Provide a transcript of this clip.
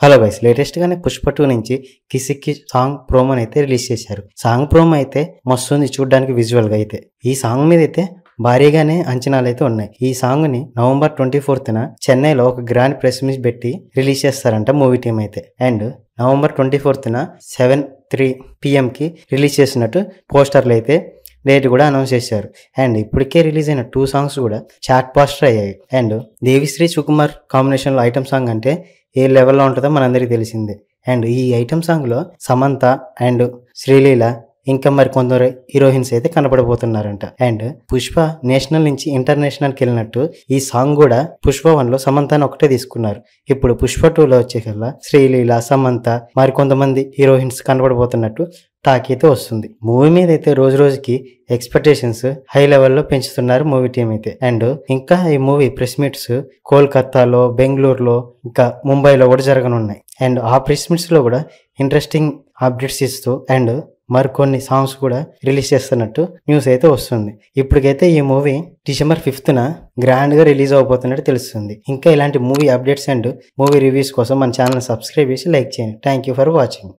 Hello guys, latest గానే పుష్ప 2 నుంచి కిసిక్కి song ప్రోమోని అయితే రిలీజ్ చేశారు. సాంగ్ ప్రోమో అయితే మస్తు ఉంది చూడడానికి విజువల్ గా అయితే. ఈ సాంగ్ మీద అయితే భారీగానే అంచనాలు అయితే ఉన్నాయి. ఈ సాంగ్ ని నవంబర్ 24న చెన్నైలో ఒక గ్రాండ్ ప్రెస్ మీట్ పెట్టి రిలీజ్ చేస్తారంట మూవీ టీం అయితే. అండ్ నవంబర్ 24న 7:03 PM కి రిలీజ్ చేసినట్టు పోస్టర్లు అయితే డేట్ కూడా అనౌన్స్ చేశారు. అండ్ ఇప్పటికే రిలీజ్ అయిన 2 సాంగ్స్ కూడా చాట్ పాస్టర్ అయ్యాయి. అండ్ దేవిశ్రీ సుకుమార్ కాంబినేషన్లో ఐటమ్ సాంగ్ అంటే ఏ లెవెల్లో ఉంటుందో మనందరికీ తెలిసిందే. అండ్ ఈ ఐటమ్ సాంగ్లో సమంత అండ్ శ్రీలీల ఇంకా మరి కొందరు హీరోయిన్స్ అయితే కనపడబోతున్నారంట. అండ్ పుష్ప నేషనల్ నుంచి ఇంటర్నేషనల్కి వెళ్ళినట్టు ఈ సాంగ్ కూడా పుష్ప 1లో సమంతని ఒకటే తీసుకున్నారు. ఇప్పుడు పుష్ప 2లో వచ్చేకల్లా శ్రీలీల, సమంత మరి కొంతమంది హీరోయిన్స్ కనపడబోతున్నట్టు టాక్ అయితే వస్తుంది. మూవీ మీద అయితే రోజు రోజుకి ఎక్స్పెక్టేషన్స్ హై లెవెల్లో పెంచుతున్నారు మూవీ టీం అయితే. అండ్ ఇంకా ఈ మూవీ ప్రెస్ మీట్స్ కోల్కతాలో, బెంగళూరులో ఇంకా ముంబైలో కూడా జరగనున్నాయి. అండ్ ఆ ప్రెస్ మీట్స్ లో కూడా ఇంట్రెస్టింగ్ అప్డేట్స్ ఇస్తూ అండ్ మరికొన్ని సాంగ్స్ కూడా రిలీజ్ చేస్తున్నట్టు న్యూస్ అయితే వస్తుంది. ఇప్పటికైతే ఈ మూవీ డిసెంబర్ 5న గ్రాండ్ గా రిలీజ్ అవబోతున్నట్టు తెలుస్తుంది. ఇంకా ఇలాంటి movie updates and movie reviews కోసం మన ఛానల్ సబ్స్క్రైబ్ చేసి లైక్ చేయండి. Thank you for watching.